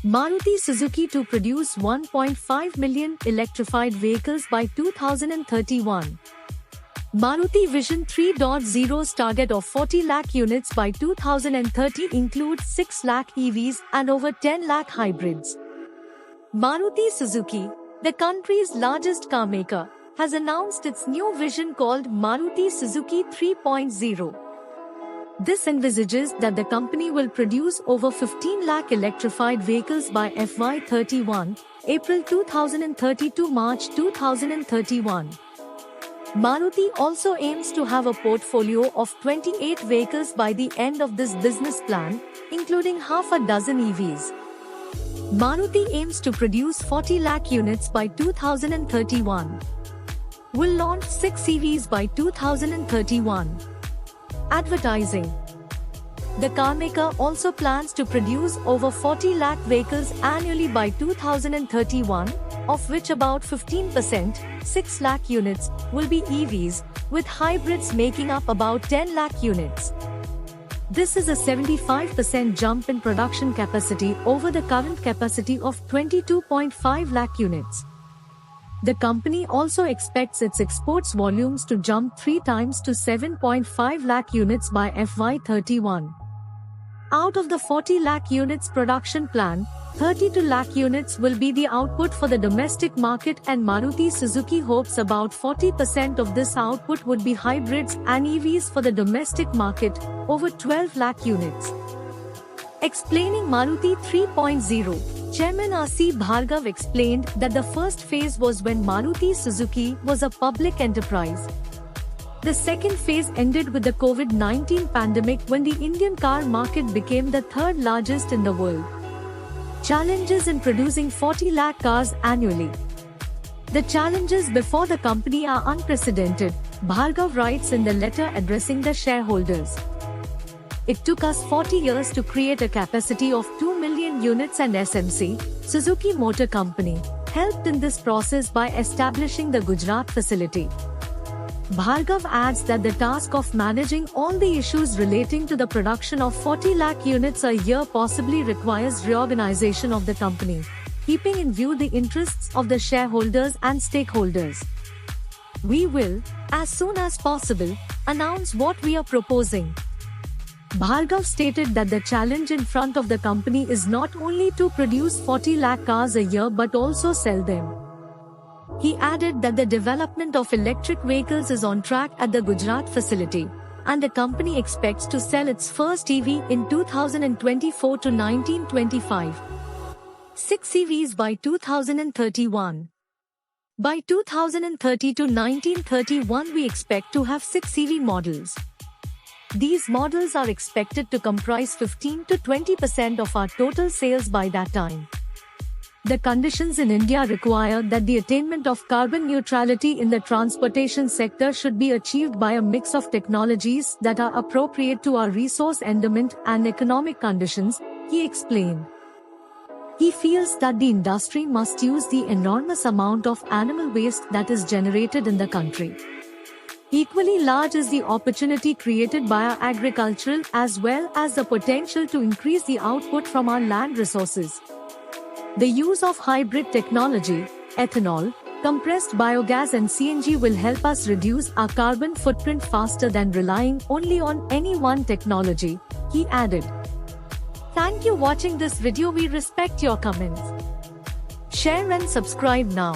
Maruti Suzuki to produce 1.5 million electrified vehicles by 2031. Maruti Vision 3.0's target of 40 lakh units by 2030 includes 6 lakh EVs and over 10 lakh hybrids. Maruti Suzuki, the country's largest car maker, has announced its new vision called Maruti Suzuki 3.0. This envisages that the company will produce over 15 lakh electrified vehicles by FY31, April 2030 to March 2031. Maruti also aims to have a portfolio of 28 vehicles by the end of this business plan, including half a dozen EVs. Maruti aims to produce 40 lakh units by 2031. Will launch 6 EVs by 2031. Advertising. The carmaker also plans to produce over 40 lakh vehicles annually by 2031, of which about 15%, 6 lakh units, will be EVs, with hybrids making up about 10 lakh units. This is a 75% jump in production capacity over the current capacity of 22.5 lakh units. The company also expects its exports volumes to jump 3 times to 7.5 lakh units by FY31. Out of the 40 lakh units production plan, 32 lakh units will be the output for the domestic market, and Maruti Suzuki hopes about 40% of this output would be hybrids and EVs for the domestic market, over 12 lakh units. Explaining Maruti 3.0, Chairman R.C. Bhargav explained that the first phase was when Maruti Suzuki was a public enterprise. The second phase ended with the COVID-19 pandemic, when the Indian car market became the third largest in the world. Challenges in producing 40 lakh cars annually. The challenges before the company are unprecedented, Bhargav writes in the letter addressing the shareholders. It took us 40 years to create a capacity of 2 million units, and SMC, Suzuki Motor Company, helped in this process by establishing the Gujarat facility. Bhargav adds that the task of managing all the issues relating to the production of 40 lakh units a year possibly requires reorganization of the company, keeping in view the interests of the shareholders and stakeholders. We will, as soon as possible, announce what we are proposing. Bhargav stated that the challenge in front of the company is not only to produce 40 lakh cars a year but also sell them. He added that the development of electric vehicles is on track at the Gujarat facility, and the company expects to sell its first EV in 2024 to 1925. 6 EVs by 2031. By 2030 to 1931 we expect to have 6 EV models. These models are expected to comprise 15 to 20% of our total sales by that time. The conditions in India require that the attainment of carbon neutrality in the transportation sector should be achieved by a mix of technologies that are appropriate to our resource endowment and economic conditions, he explained. He feels that the industry must use the enormous amount of animal waste that is generated in the country. Equally large is the opportunity created by our agricultural as well as the potential to increase the output from our land resources. The use of hybrid technology, ethanol, compressed biogas and CNG will help us reduce our carbon footprint faster than relying only on any one technology, he added. Thank you for watching this video. We respect your comments. Share and subscribe now.